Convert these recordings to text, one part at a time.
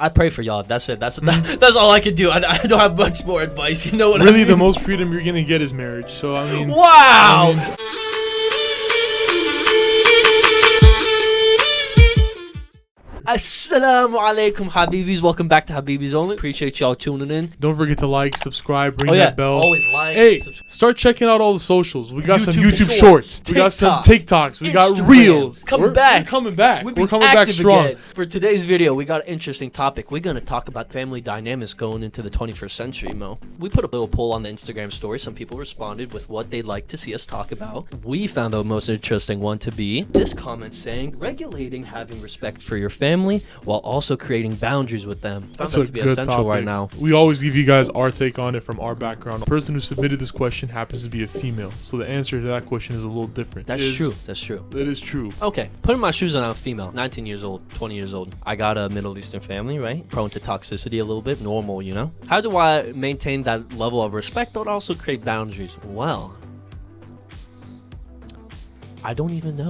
I pray for y'all. That's it. That's all I can do. I don't have much more advice. You know what really, I mean? the most freedom you're gonna get is marriage. So I mean, wow. Assalamu alaikum, Habibis. Welcome back to Habibis Only. Appreciate y'all tuning in. don't forget to like, subscribe, ring that bell. Always like. Hey, start checking out all the socials. We got some YouTube shorts. TikTok, We got some TikToks. We got Instagram. Reels. We're back. We're coming back. We're coming back strong. Again. For today's video, we got an interesting topic. We're going to talk about family dynamics going into the 21st century, Mo. We put a little poll on the Instagram story. Some people responded with what they'd like to see us talk about. We found the most interesting one to be this comment saying, regulating having respect for your family while also creating boundaries with them. Found That's that a to be good essential topic. right now. We always give you guys our take on it from our background. The person who submitted this question happens to be a female, so the answer to that question is a little different. That's true. That's true. It is true. Okay, putting my shoes on, I'm female, 19 years old, 20 years old. I got a Middle Eastern family, right? Prone to toxicity a little bit, normal, you know? How do I maintain that level of respect but also create boundaries? Well, I don't even know.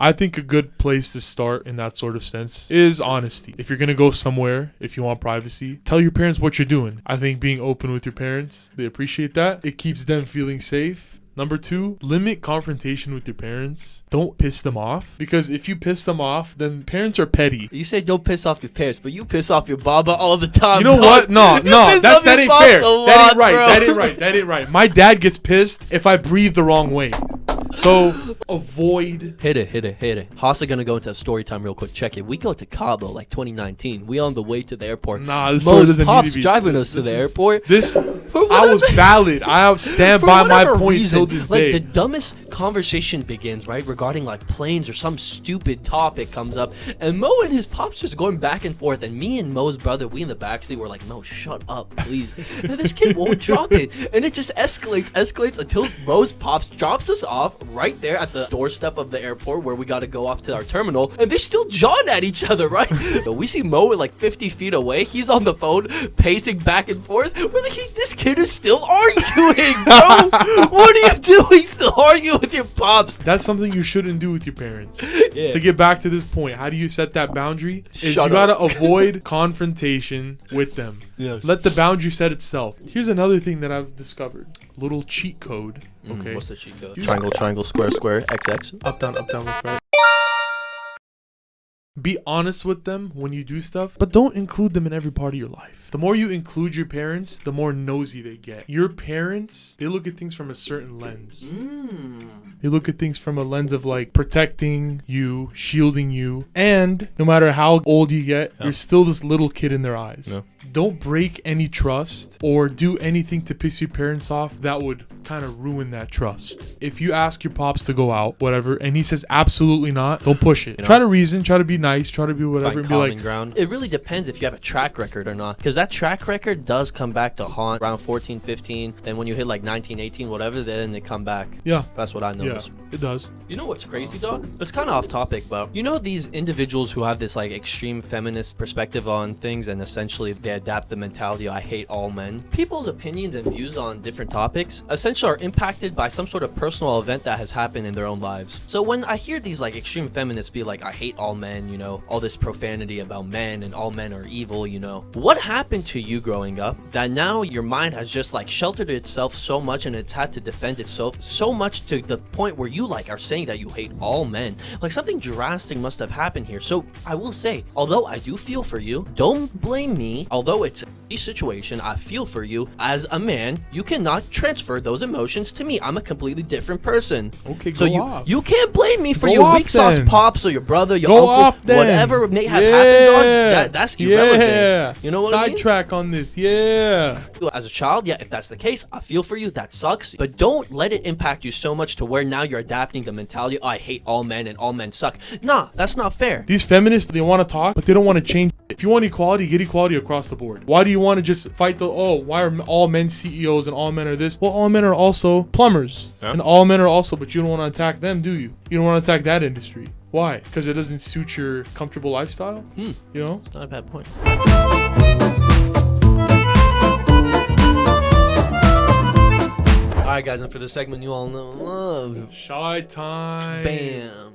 I think a good place to start in that sort of sense is honesty. If you're going to go somewhere, if you want privacy, tell your parents what you're doing. I think being open with your parents, they appreciate that. It keeps them feeling safe. Number 2, limit confrontation with your parents. Don't piss them off, because if you piss them off, then parents are petty. You say don't piss off your parents, but you piss off your baba all the time. You know what? No, that ain't fair. That ain't right. Bro. That ain't right. My dad gets pissed if I breathe the wrong way. So avoid. Hit it. Hasa gonna go into a story time real quick. Check it. We go to Cabo like 2019. We on the way to the airport. Nah, this story doesn't Pops need to be driving us to the airport. I was valid. I stand by my point till this day. Like the dumbest conversation begins, right? Regarding like planes or some stupid topic comes up, and Mo and his pops just going back and forth, and me and Mo's brother, we in the backseat, were like, Mo, shut up, please. And this kid won't drop it, and it just escalates until Mo's pops drops us off right there at the doorstep of the airport where we got to go off to our terminal, and they still jawing at each other, right? So we see Mo like 50 feet away. He's on the phone pacing back and forth. We're like, this kid is still arguing, bro. What are you doing? Still arguing with your pops? That's something you shouldn't do with your parents. Yeah. To get back to this point, how do you set that boundary? You Shut gotta up. avoid confrontation with them. Yeah. Let the boundary set itself. Here's another thing that I've discovered. Little cheat code. Okay. What's the cheat code? Triangle, square, XX. Up, down, left, right. Be honest with them when you do stuff, but don't include them in every part of your life. The more you include your parents, the more nosy they get. Your parents, they look at things from a certain lens. They look at things from a lens of like protecting you, shielding you, and no matter how old you get, you're still this little kid in their eyes. Yeah. Don't break any trust or do anything to piss your parents off that would kind of ruin that trust. If you ask your pops to go out, whatever, and he says absolutely not, don't push it. You know? Try to reason, try to be nice, try to be whatever, Find and be common like, ground. It really depends if you have a track record or not, because that track record does come back to haunt around 14, 15. Then when you hit like 19, 18, whatever, then they come back. yeah, That's what I noticed. yeah, it does. You know what's crazy, dog? It's kind of off topic, but you know these individuals who have this like extreme feminist perspective on things, and essentially they adapt the mentality, I hate all men. People's opinions and views on different topics essentially are impacted by some sort of personal event that has happened in their own lives. So when I hear these like extreme feminists be like, I hate all men, you know, all this profanity about men and all men are evil, you know, what happened to you growing up that now your mind has just like sheltered itself so much and it's had to defend itself so much to the point where you like are saying that you hate all men? Like something drastic must have happened here. So I will say, although I do feel for you, don't blame me. Although it's a situation, I feel for you as a man. You cannot transfer those emotions to me. I'm a completely different person. Okay, so go off. you can't blame me for Go your off weak sauce then. pops or your brother, your Go uncle, off then. whatever may have happened, dog. That's irrelevant. Yeah. You know what I mean? Sidetrack on this. Yeah. As a child, yeah, if that's the case, I feel for you. That sucks. But don't let it impact you so much to where now you're adapting the mentality, oh, I hate all men and all men suck. Nah, that's not fair. These feminists, they want to talk, but they don't want to change. If you want equality, get equality across the board. Why do you want to just fight why are all men CEOs and all men are this? Well, all men are also plumbers. Yeah. And all men are also, but you don't want to attack them, do you? You don't want to attack that industry. Why? Because it doesn't suit your comfortable lifestyle? You know? It's not a bad point. Alright guys, and for the segment you all know and love, Shy time. bam.